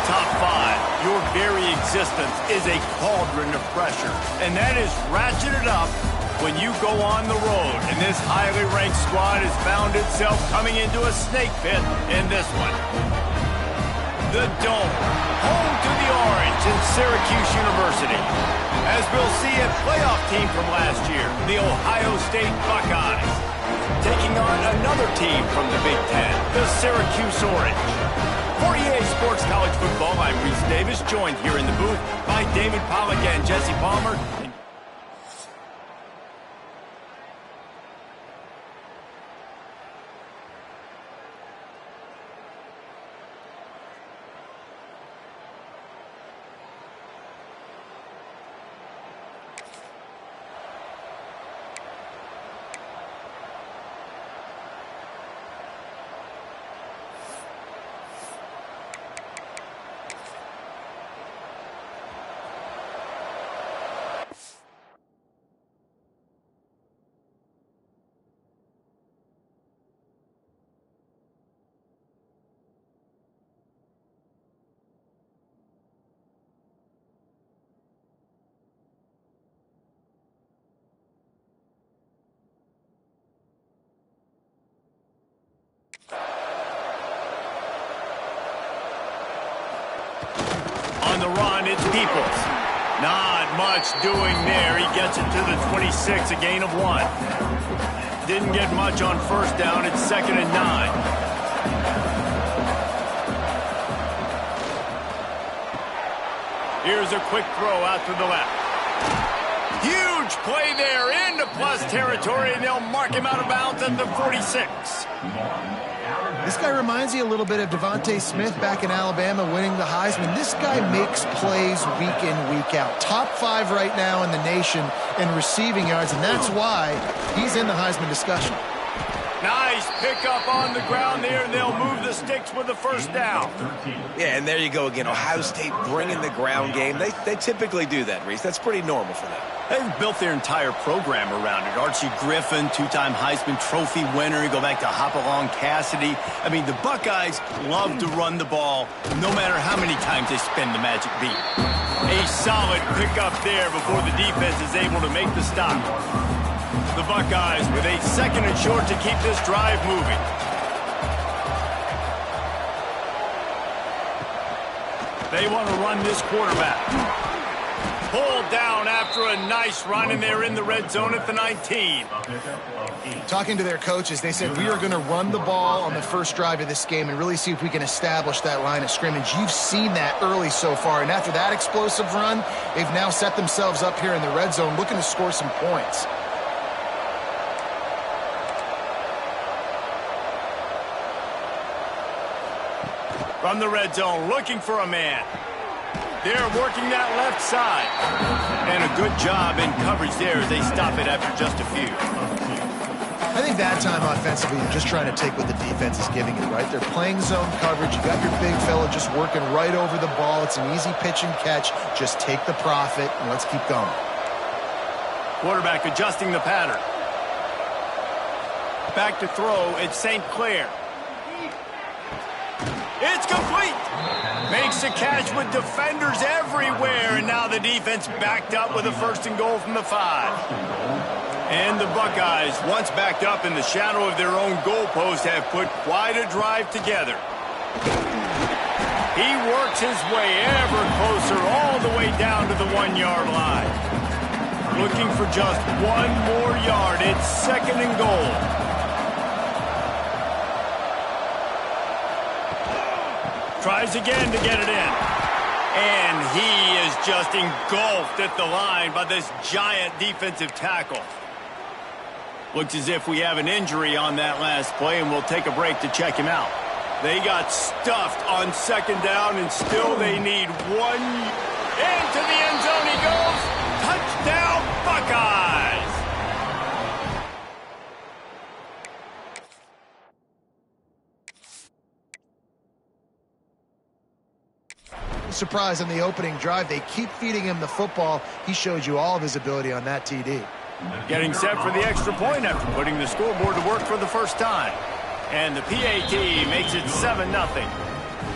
top five, your very existence is a cauldron of pressure. And that is ratcheted up when you go on the road. And this highly ranked squad has found itself coming into a snake pit in this one. The Dome, home to the Orange in Syracuse University. As we'll see, a playoff team from last year, the Ohio State Buckeyes, taking on another team from the Big Ten, the Syracuse Orange. For EA Sports College Football, I'm Reese Davis, joined here in the booth by David Pollack and Jesse Palmer. On the run, it's Peoples. Not much doing there. He gets it to the 26, a gain of 1. Didn't get much on first down. It's 2nd and 9. Here's a quick throw out to the left. Huge play there into plus territory, and they'll mark him out of bounds at the 46. This guy reminds you a little bit of Devontae Smith back in Alabama winning the Heisman. This guy makes plays week in, week out. Top 5 right now in the nation in receiving yards, and that's why he's in the Heisman discussion. Nice pickup on the ground there, and they'll move the sticks with the first down. Yeah, and there you go again. Ohio State bringing the ground game. They typically do that, Reese. That's pretty normal for them. They've built their entire program around it. Archie Griffin, 2-time Heisman Trophy winner. You go back to Hopalong Cassidy. I mean, the Buckeyes love to run the ball, no matter how many times they spin the magic beat. A solid pickup there before the defense is able to make the stop. The Buckeyes with a 2nd and short to keep this drive moving. They want to run this quarterback. Pulled down after a nice run, and they're in the red zone at the 19. Talking to their coaches, they said, we are going to run the ball on the first drive of this game and really see if we can establish that line of scrimmage. You've seen that early so far, and after that explosive run, they've now set themselves up here in the red zone looking to score some points. From the red zone, looking for a man. They're working that left side. And a good job in coverage there as they stop it after just a few. I think that time offensively, you're just trying to take what the defense is giving you, right? They're playing zone coverage. You got your big fella just working right over the ball. It's an easy pitch and catch. Just take the profit and let's keep going. Quarterback adjusting the pattern. Back to throw. It's St. Clair. It's complete. Makes a catch with defenders everywhere, and now the defense backed up with a 1st and goal from the 5. And the Buckeyes, once backed up in the shadow of their own goalpost, have put quite a drive together. He works his way ever closer all the way down to the 1-yard line. Looking for just 1 more yard. It's 2nd and goal. Tries again to get it in. And he is just engulfed at the line by this giant defensive tackle. Looks as if we have an injury on that last play, and we'll take a break to check him out. They got stuffed on 2nd down, and still they need 1. Into the end zone he goes. Touchdown, Buckeyes! Surprise on the opening drive. They keep feeding him the football. He showed you all of his ability on that TD. Getting set for the extra point after putting the scoreboard to work for the first time. And the PAT makes it 7-0.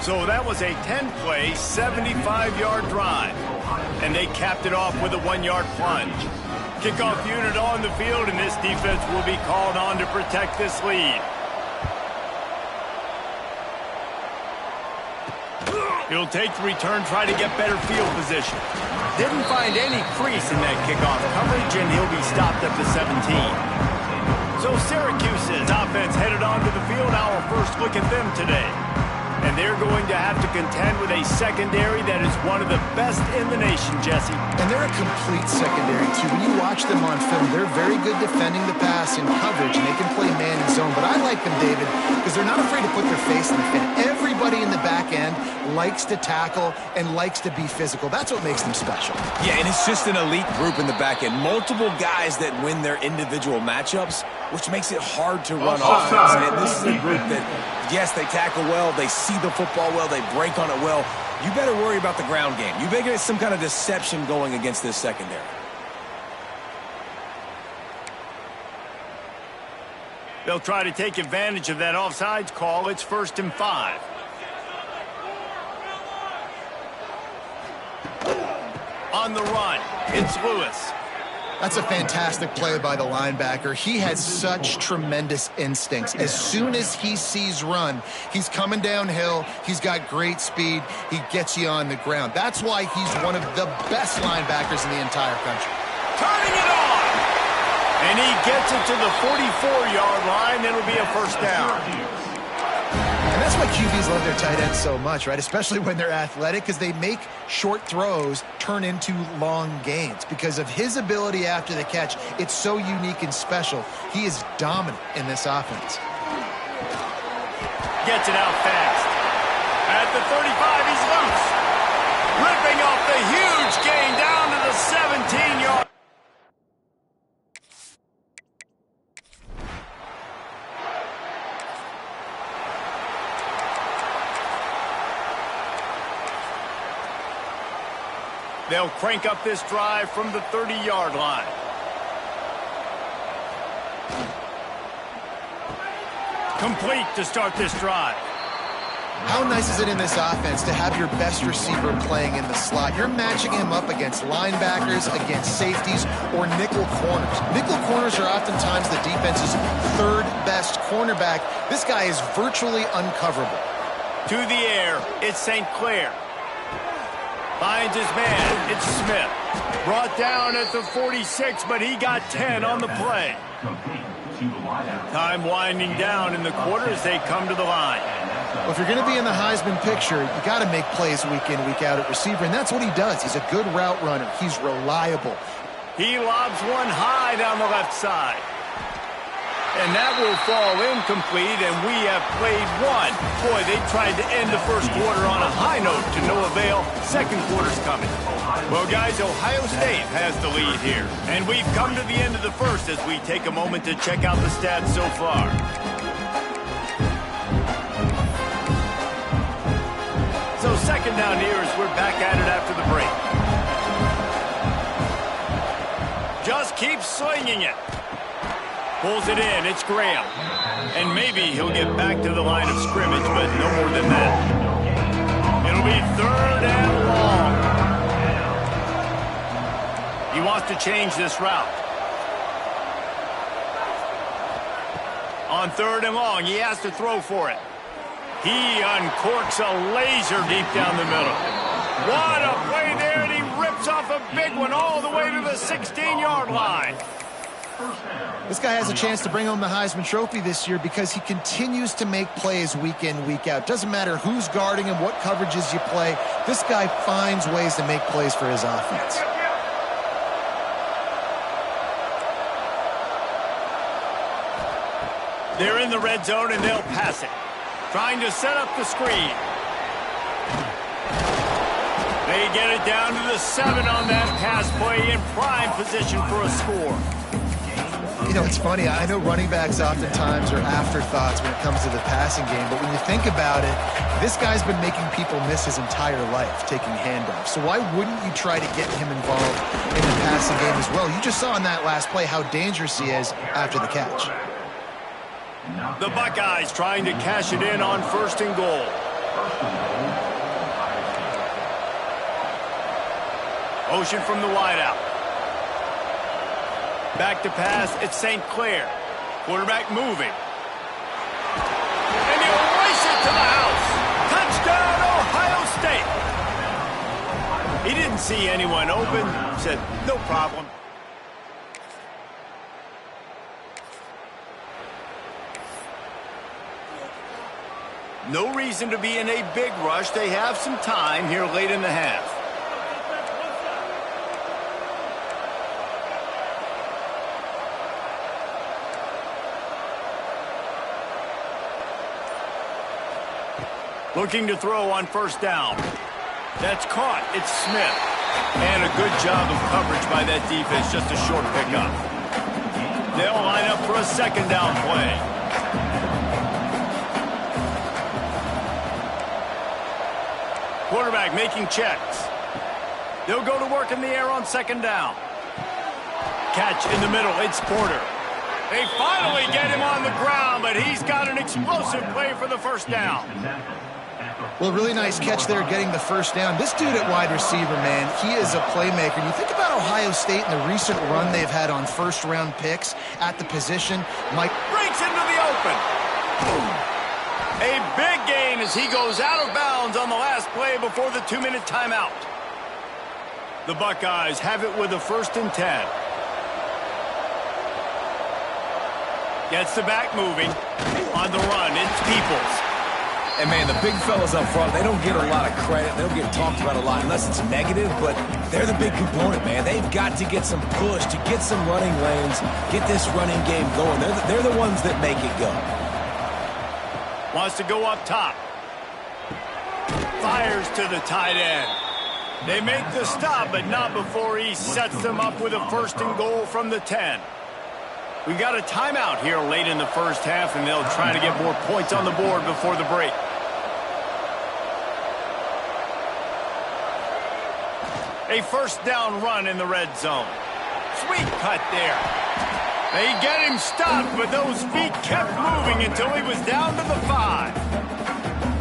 So that was a 10-play, 75-yard drive. And they capped it off with a 1-yard plunge. Kickoff unit on the field, and this defense will be called on to protect this lead. He'll take the return, try to get better field position. Didn't find any crease in that kickoff coverage, and he'll be stopped at the 17. So Syracuse's offense headed onto the field. Our first look at them today. And they're going to have to contend with a secondary that is one of the best in the nation, Jesse. And they're a complete secondary, too. When you watch them on film, they're very good defending the pass in coverage, and they can play man and zone. But I like them, David, because they're not afraid to put their face in the fin. Everybody in the back end likes to tackle and likes to be physical. That's what makes them special. Yeah, and it's just an elite group in the back end. Multiple guys that win their individual matchups, which makes it hard to run offense. And this is a group that, yes, they tackle well, they see the football well, they break on it well. You better worry about the ground game. You better get some kind of deception going against this secondary. They'll try to take advantage of that offsides call. It's 1st and 5. On the run, it's Lewis. That's a fantastic play by the linebacker. He has such tremendous instincts. As soon as he sees run, he's coming downhill. He's got great speed. He gets you on the ground. That's why he's one of the best linebackers in the entire country. Turning it on! And he gets it to the 44-yard line. It'll be a 1st down. And that's why QBs love their tight ends so much, right? Especially when they're athletic, because they make short throws turn into long gains. Because of his ability after the catch, it's so unique and special. He is dominant in this offense. Gets it out fast. At the 35, he's loose. Ripping off the huge gain down to the 17-yard. They'll crank up this drive from the 30-yard line. Complete to start this drive. How nice is it in this offense to have your best receiver playing in the slot? You're matching him up against linebackers, against safeties, or nickel corners. Nickel corners are oftentimes the defense's 3rd best cornerback. This guy is virtually uncoverable. To the air, it's St. Clair. Finds his man, it's Smith. Brought down at the 46, but he got 10 on the play. Time winding down in the quarter as they come to the line. Well, if you're going to be in the Heisman picture, you got to make plays week in, week out at receiver, and that's what he does. He's a good route runner. He's reliable. He lobs one high down the left side. And that will fall incomplete, and we have played one. Boy, they tried to end the first quarter on a high note to no avail. Second quarter's coming. Well, guys, Ohio State has the lead here. And we've come to the end of the first as we take a moment to check out the stats so far. So 2nd down here as we're back at it after the break. Just keep slinging it. Pulls it in, it's Graham. And maybe he'll get back to the line of scrimmage, but no more than that. It'll be 3rd and long. He wants to change this route. On 3rd and long, he has to throw for it. He uncorks a laser deep down the middle. What a play there, and he rips off a big one all the way to the 16-yard line. This guy has a chance to bring home the Heisman Trophy this year because he continues to make plays week in, week out. Doesn't matter who's guarding him, what coverages you play. This guy finds ways to make plays for his offense. They're in the red zone, and they'll pass it. Trying to set up the screen. They get it down to the 7 on that pass play in prime position for a score. You know, it's funny. I know running backs oftentimes are afterthoughts when it comes to the passing game, but when you think about it, this guy's been making people miss his entire life taking handoffs. So why wouldn't you try to get him involved in the passing game as well? You just saw in that last play how dangerous he is after the catch. The Buckeyes trying to cash it in on 1st and goal. Motion from the wideout. Back to pass, it's St. Clair. Quarterback moving. And he'll race it to the house. Touchdown, Ohio State. He didn't see anyone open. Said, no problem. No reason to be in a big rush. They have some time here late in the half. Looking to throw on first down. That's caught. It's Smith. And a good job of coverage by that defense. Just a short pickup. They'll line up for a second down play. Quarterback making checks. They'll go to work in the air on second down. Catch in the middle. It's Porter. They finally get him on the ground, but he's got an explosive play for the first down. Well, really nice catch there getting the first down. This dude at wide receiver, man, he is a playmaker. And you think about Ohio State and the recent run they've had on first-round picks at the position. Mike breaks into the open. A big gain as he goes out of bounds on the last play before the 2-minute timeout. The Buckeyes have it with a 1st and 10. Gets the back moving. On the run, it's Peoples. And, man, the big fellas up front, they don't get a lot of credit. They don't get talked about a lot unless it's negative, but they're the big component, man. They've got to get some push, to get some running lanes, get this running game going. They're the ones that make it go. Wants to go up top. Fires to the tight end. They make the stop, but not before he sets them up with a 1st and goal from the 10. We got a timeout here late in the first half, and they'll try to get more points on the board before the break. A 1st down run in the red zone. Sweet cut there. They get him stopped, but those feet kept moving until he was down to the 5.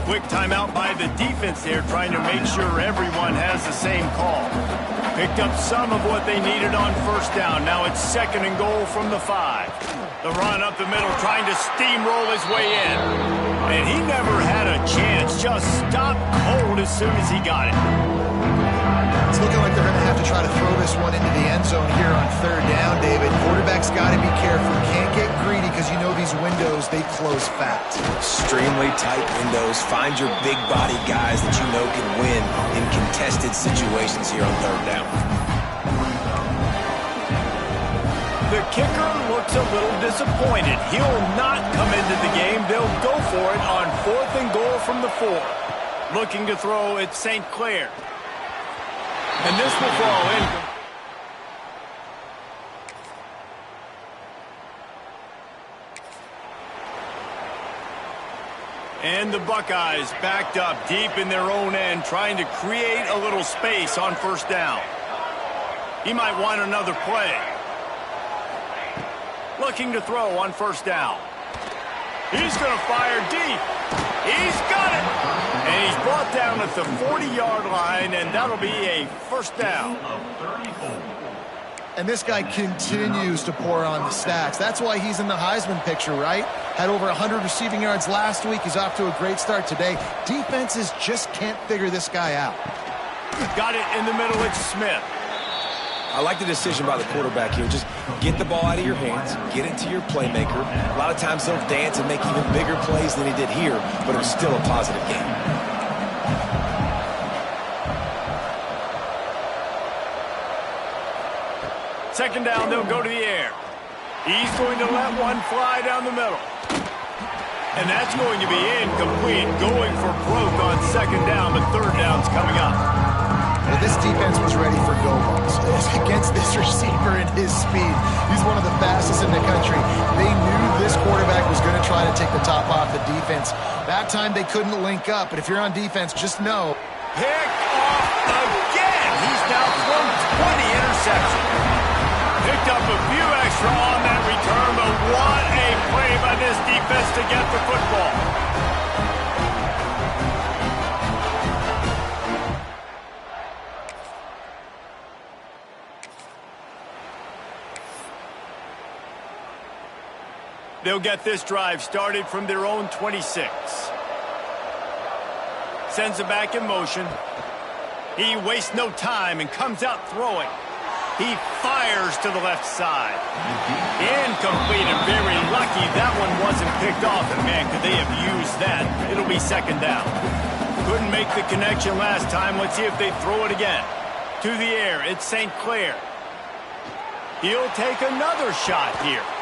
Quick timeout by the defense there, trying to make sure everyone has the same call. Picked up some of what they needed on 1st down. Now it's 2nd and goal from the 5. The run up the middle, trying to steamroll his way in. And he never had a chance. Just stopped cold as soon as he got it. It's looking like they're going to have to try to throw this one into the end zone here on 3rd down, David. Quarterback's got to be careful. Can't get greedy because you know these windows, they close fast. Extremely tight windows. Find your big body guys that you know can win in contested situations here on 3rd down. The kicker looks a little disappointed. He'll not come into the game. They'll go for it on 4th and goal from the 4. Looking to throw at St. Clair. And this will fall in. And the Buckeyes backed up deep in their own end, trying to create a little space on 1st down. He might want another play. Looking to throw on 1st down. He's going to fire deep. He's got it. And he's brought down at the 40-yard line, and that'll be a 1st down. And this guy continues to pour on the stats. That's why he's in the Heisman picture, right? Had over 100 receiving yards last week. He's off to a great start today. Defenses just can't figure this guy out. Got it in the middle. It's Smith. I like the decision by the quarterback here. Just get the ball out of your hands, get it to your playmaker. A lot of times they'll dance and make even bigger plays than he did here, but it was still a positive game. Second down, they'll go to the air. He's going to let one fly down the middle. And that's going to be incomplete, going for broke on 2nd down, but 3rd down's coming up. Well, this defense was ready for go-balls against this receiver and his speed. He's one of the fastest in the country. They knew this quarterback was going to try to take the top off the defense. That time they couldn't link up, but if you're on defense, just know. Pick off again. He's now thrown 20 interceptions. Picked up a few extra on that return, but what a play by this defense to get the football. They'll get this drive started from their own 26. Sends it back in motion. He wastes no time and comes out throwing. He fires to the left side. Incomplete, and very lucky that one wasn't picked off. And man, could they have used that? It'll be second down. Couldn't make the connection last time. Let's see if they throw it again. To the air, it's St. Clair. He'll take another shot here.